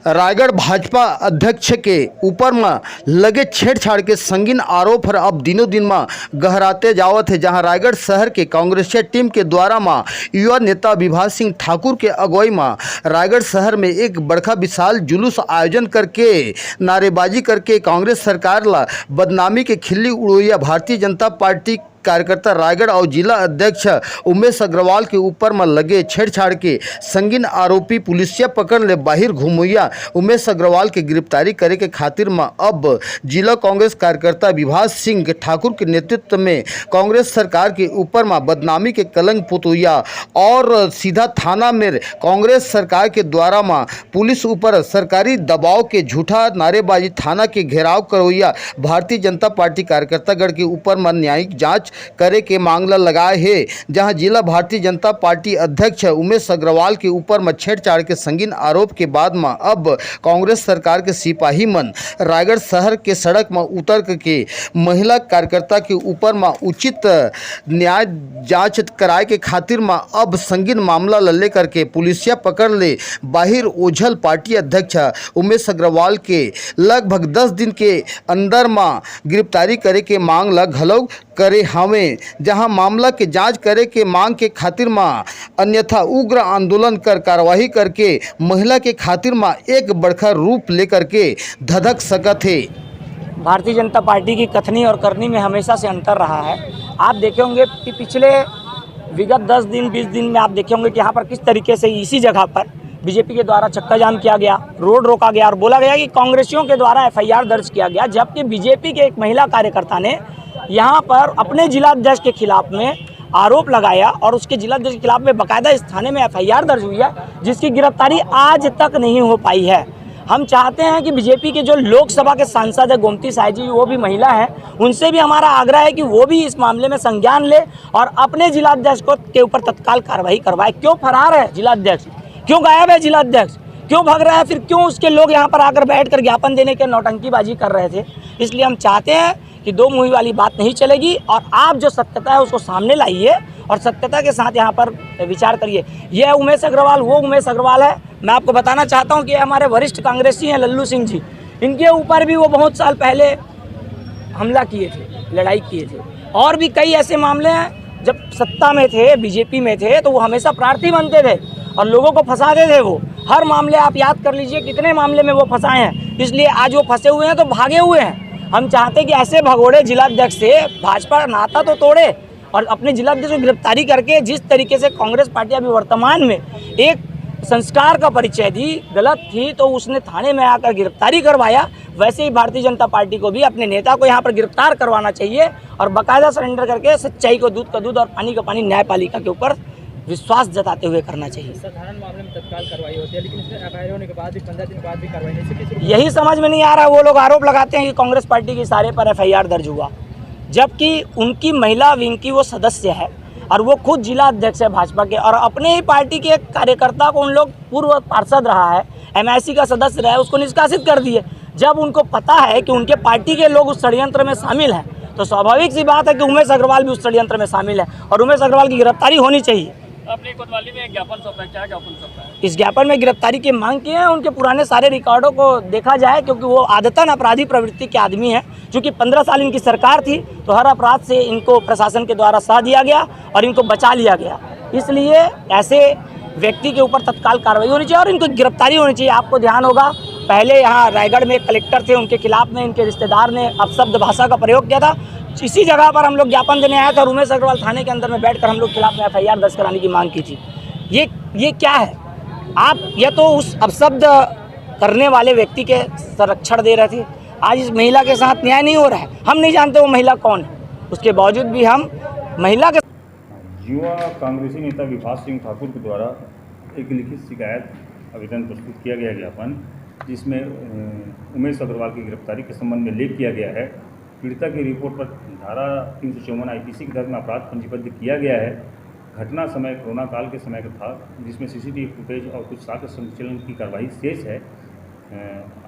रायगढ़ भाजपा अध्यक्ष के ऊपर में लगे छेड़छाड़ के संगीन आरोप है अब दिनों दिन में गहराते जावत है। जहां रायगढ़ शहर के कांग्रेसी टीम के द्वारा में युवा नेता विभास सिंह ठाकुर के अगुवाई में रायगढ़ शहर में एक बड़का विशाल जुलूस आयोजन करके नारेबाजी करके कांग्रेस सरकार ला बदनामी के खिल्ली उड़ोइया भारतीय जनता पार्टी कार्यकर्ता रायगढ़ और जिला अध्यक्ष उमेश अग्रवाल के ऊपर में लगे छेड़छाड़ के संगीन आरोपी पुलिसिया पकड़ ले बाहर घुमैया उमेश अग्रवाल के गिरफ्तारी करे के खातिर में अब जिला कांग्रेस कार्यकर्ता विभास सिंह ठाकुर के नेतृत्व में कांग्रेस सरकार के ऊपर में बदनामी के कलंक पुतोया और सीधा थाना में कांग्रेस सरकार के द्वारा में पुलिस ऊपर सरकारी दबाव के झूठा नारेबाजी थाना के घेराव करोया भारतीय जनता पार्टी कार्यकर्तागढ़ के ऊपर में न्यायिक जांच करे के मांगला लगाए है। जहां जिला भारतीय जनता पार्टी अध्यक्ष उमेश अग्रवाल के ऊपर में छेड़छाड़ के संगीन आरोप के बाद में अब कांग्रेस सरकार के सिपाही मन रायगढ़ शहर के सड़क में उतर के महिला कार्यकर्ता के ऊपर में उचित न्याय जांच कराए के खातिर में अब संगीन मामला ले करके पुलिसिया पकड़ ले बाहर ओझल पार्टी अध्यक्ष उमेश अग्रवाल के लगभग 10 दिन के अंदर में गिरफ्तारी करे के मांग ला घलौ करे हमें। जहां मामला के जांच करे के मांग के खातिर में अन्यथा उग्र आंदोलन कर कार्रवाई करके महिला के खातिर में एक बड़का रूप लेकर के धधक सकत है। भारतीय जनता पार्टी की कथनी और करनी में हमेशा से अंतर रहा है। आप देखे होंगे कि पिछले विगत 10 दिन 20 दिन में आप देखे होंगे कि यहाँ पर किस तरीके से इसी जगह पर बीजेपी के द्वारा चक्का जाम किया गया, रोड रोका गया और बोला गया कि कांग्रेसियों के द्वारा FIR दर्ज किया गया, जबकि बीजेपी के एक महिला कार्यकर्ता ने यहाँ पर अपने जिलाध्यक्ष के खिलाफ में आरोप लगाया और उसके जिलाध्यक्ष के खिलाफ में बाकायदा इस थाने में FIR दर्ज हुई है, जिसकी गिरफ्तारी आज तक नहीं हो पाई है। हम चाहते हैं कि बीजेपी के जो लोकसभा के सांसद है गोमती साई जी, वो भी महिला हैं, उनसे भी हमारा आग्रह है कि वो भी इस मामले में संज्ञान ले और अपने जिलाध्यक्ष को के ऊपर तत्काल कार्रवाई करवाए। क्यों फरार है जिलाध्यक्ष, क्यों गायब है जिलाध्यक्ष, क्यों भाग रहा है, फिर क्यों उसके लोग यहाँ पर आकर बैठकर ज्ञापन देने के नौटंकीबाजी कर रहे थे। इसलिए हम चाहते हैं कि दो मुही वाली बात नहीं चलेगी और आप जो सत्यता है उसको सामने लाइए और सत्यता के साथ यहाँ पर विचार करिए। यह उमेश अग्रवाल वो उमेश अग्रवाल है। मैं आपको बताना चाहता हूँ कि हमारे वरिष्ठ कांग्रेसी हैं लल्लू सिंह जी, इनके ऊपर भी वो बहुत साल पहले हमला किए थे, लड़ाई किए थे और भी कई ऐसे मामले हैं। जब सत्ता में थे, बीजेपी में थे, तो वो हमेशा प्रार्थी बनते थे और लोगों को फंसाते थे। वो हर मामले आप याद कर लीजिए कितने मामले में वो फंसाए हैं, इसलिए आज वो फंसे हुए हैं तो भागे हुए हैं। हम चाहते कि ऐसे भगोड़े जिलाध्यक्ष से भाजपा नाता तो तोड़े और अपने जिलाध्यक्ष को गिरफ्तारी करके जिस तरीके से कांग्रेस पार्टी अभी वर्तमान में एक संस्कार का परिचय दी, गलत थी तो उसने थाने में आकर गिरफ्तारी करवाया, वैसे ही भारतीय जनता पार्टी को भी अपने नेता को यहाँ पर गिरफ्तार करवाना चाहिए और बाकायदा सरेंडर करके सच्चाई को दूध का दूध और पानी का पानी न्यायपालिका के ऊपर विश्वास जताते हुए करना चाहिए। साधारण मामले में तत्काल कार्रवाई होती है, लेकिन इसमें FIR होने के बाद भी 15 दिन बाद भी कार्रवाई नहीं। यही समझ में नहीं आ रहा। वो लोग आरोप लगाते हैं कि कांग्रेस पार्टी के इशारे पर FIR दर्ज हुआ, जबकि उनकी महिला विंग की वो सदस्य है और वो खुद जिला अध्यक्ष है भाजपा के और अपने ही पार्टी के एक कार्यकर्ता को उन लोग पूर्व पार्षद रहा है, MIC का सदस्य रहा है, उसको निष्कासित कर दिए। जब उनको पता है कि उनके पार्टी के लोग उस षड्यंत्र में शामिल हैं तो स्वाभाविक सी बात है कि उमेश अग्रवाल भी उस षड्यंत्र में शामिल है और उमेश अग्रवाल की गिरफ्तारी होनी चाहिए। अपनी कोतवाली में एक ज्ञापन सौंपा है, क्या ज्ञापन सौंपा है? इस ज्ञापन में गिरफ्तारी की मांग की है। उनके पुराने सारे रिकॉर्डों को देखा जाए, क्योंकि वो आदतन अपराधी प्रवृत्ति के आदमी हैं। चूँकि 15 साल इनकी सरकार थी तो हर अपराध से इनको प्रशासन के द्वारा सह दिया गया और इनको बचा लिया गया, इसलिए ऐसे व्यक्ति के ऊपर तत्काल कार्रवाई होनी चाहिए और इनको गिरफ्तारी होनी चाहिए। आपको ध्यान होगा पहले यहाँ रायगढ़ में कलेक्टर थे, उनके खिलाफ में इनके रिश्तेदार ने अपशब्द भाषा का प्रयोग किया था। इसी जगह पर हम लोग ज्ञापन देने आए थे और उमेश अग्रवाल थाने के अंदर में बैठकर हम लोग खिलाफ में FIR दर्ज कराने की मांग की थी। ये क्या है? आप ये तो उस अपशब्द करने वाले व्यक्ति के संरक्षण दे रहे थे, आज इस महिला के साथ न्याय नहीं हो रहा है। हम नहीं जानते वो महिला कौन है, उसके बावजूद भी हम महिला के युवा कांग्रेसी नेता विभास सिंह ठाकुर के द्वारा एक लिखित शिकायत आवेदन प्रस्तुत किया गया ज्ञापन, जिसमें उमेश अग्रवाल की गिरफ्तारी के संबंध में लेख किया गया है। पीड़िता की रिपोर्ट पर धारा 354 IPC के तहत में अपराध पंजीबद्ध किया गया है। घटना समय कोरोना काल के समय का था, जिसमें CCTV फुटेज और कुछ साक्ष्य संचलन की कार्रवाई शेष है।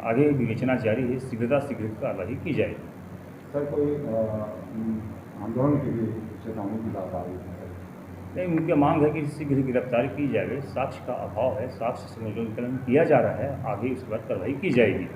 आगे विवेचना जारी है, शीघ्र कार्रवाई की जाए। सर, कोई आंदोलन के लिए चेतावनी की बात आ रही है? नहीं, उनकी मांग है कि शीघ्र गिरफ्तारी की जाए। साक्ष्य का अभाव है, साक्ष्य संकलन किया जा रहा है, आगे उसके बाद कार्रवाई की जाएगी।